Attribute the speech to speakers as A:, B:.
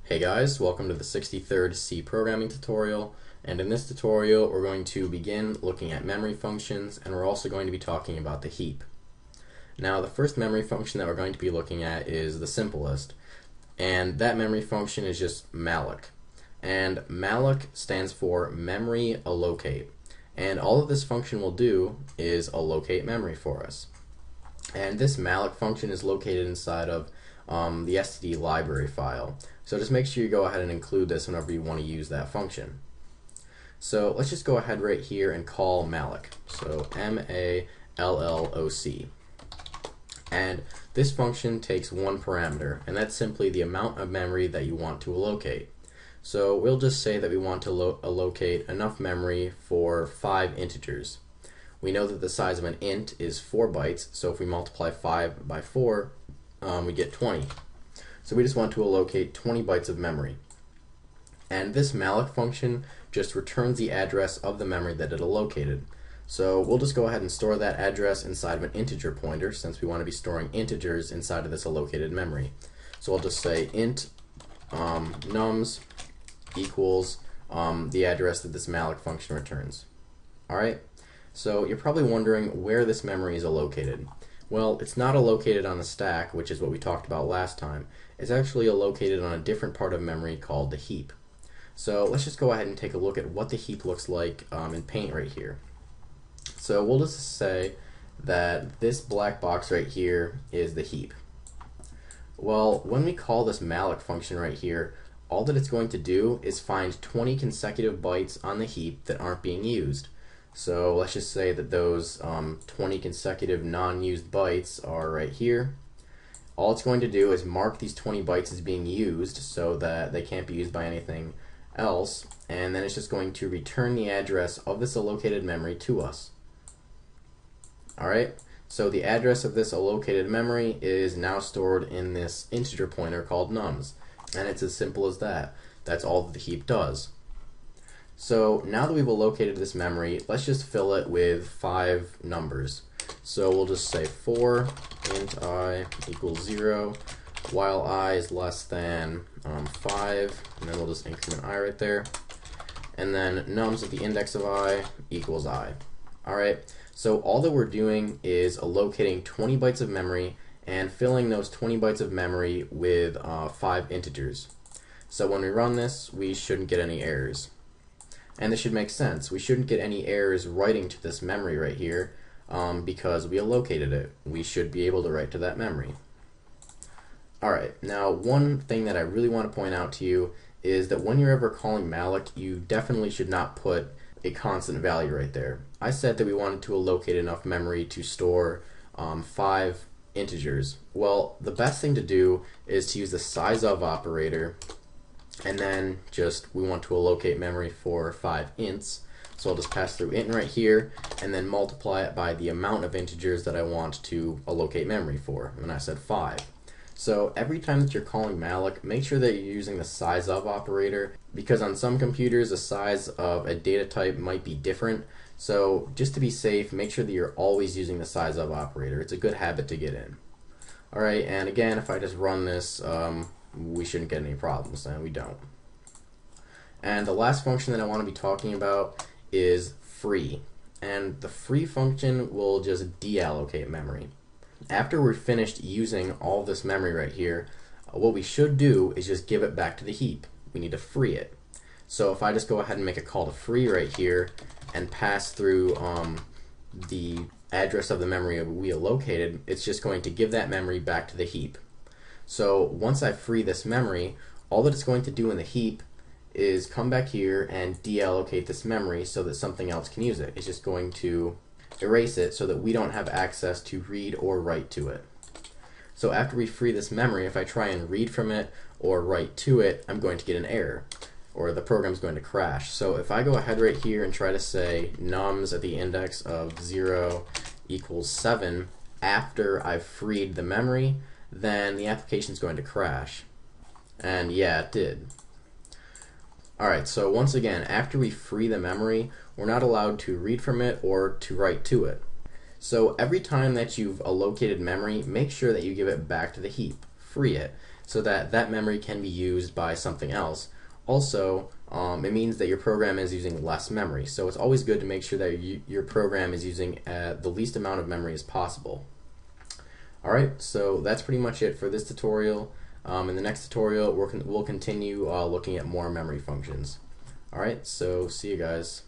A: Hey guys, welcome to the 63rd C programming tutorial, and in this tutorial we're going to begin looking at memory functions, and we're also going to be talking about the heap. Now the first memory function that we're going to be looking at is the simplest, and that memory function is just Malloc. And Malloc stands for memory allocate, and all that this function will do is allocate memory for us. And this Malloc function is located inside of the std library file. So just make sure you go ahead and include this whenever you want to use that function. So let's just go ahead right here and call Malloc. So M-A-L-L-O-C. And this function takes one parameter, and that's simply the amount of memory that you want to allocate. So we'll just say that we want to allocate enough memory for 5 integers. We know that the size of an int is 4 bytes, so if we multiply 5 by 4, we get 20. So we just want to allocate 20 bytes of memory. And this Malloc function just returns the address of the memory that it allocated. So we'll just go ahead and store that address inside of an integer pointer, since we want to be storing integers inside of this allocated memory. So I'll just say int nums equals the address that this Malloc function returns. Alright, so you're probably wondering where this memory is allocated. Well, it's not allocated on the stack, which is what we talked about last time. It's actually allocated on a different part of memory called the heap. So let's just go ahead and take a look at what the heap looks like in Paint right here. So we'll just say that this black box right here is the heap. Well, when we call this Malloc function right here, all that it's going to do is find 20 consecutive bytes on the heap that aren't being used. So let's just say that those 20 consecutive non-used bytes are right here. All it's going to do is mark these 20 bytes as being used so that they can't be used by anything else, and then it's just going to return the address of this allocated memory to us. Alright, so the address of this allocated memory is now stored in this integer pointer called nums, and it's as simple as that. That's all that the heap does. So now that we've allocated this memory, let's just fill it with 5 numbers. So we'll just say for int I equals 0 while I is less than 5, and then we'll just increment I right there. And then nums at the index of I equals I. Alright, so all that we're doing is allocating 20 bytes of memory and filling those 20 bytes of memory with 5 integers. So when we run this, we shouldn't get any errors. And this should make sense. We shouldn't get any errors writing to this memory right here because we allocated it. We should be able to write to that memory. Alright, now one thing that I really want to point out to you is that when you're ever calling Malloc, you definitely should not put a constant value right there. I said that we wanted to allocate enough memory to store 5 integers. Well, the best thing to do is to use the size of operator, and then we want to allocate memory for 5 ints. So I'll just pass through int right here and then multiply it by the amount of integers that I want to allocate memory for, and I said 5. So every time that you're calling Malloc, make sure that you're using the size of operator, because on some computers the size of a data type might be different. So just to be safe, make sure that you're always using the size of operator. It's a good habit to get in. Alright, and again, if I just run this, we shouldn't get any problems, and we don't. And the last function that I want to be talking about is free. And the free function will just deallocate memory. After we're finished using all this memory right here, what we should do is just give it back to the heap. We need to free it. So if I just go ahead and make a call to free right here and pass through the address of the memory we allocated, it's just going to give that memory back to the heap. So once I free this memory, all that it's going to do in the heap is come back here and deallocate this memory so that something else can use it. It's just going to erase it so that we don't have access to read or write to it. So after we free this memory, if I try and read from it or write to it, I'm going to get an error, or the program's going to crash. So if I go ahead right here and try to say nums at the index of 0 equals 7 after I've freed the memory, then the application's going to crash. And yeah, it did. Alright, so once again, after we free the memory, we're not allowed to read from it or to write to it. So every time that you've allocated memory, make sure that you give it back to the heap. Free it. so that that memory can be used by something else. Also, it means that your program is using less memory, so it's always good to make sure that your program is using the least amount of memory as possible. Alright, so that's pretty much it for this tutorial. In the next tutorial, we'll continue looking at more memory functions. Alright, so see you guys.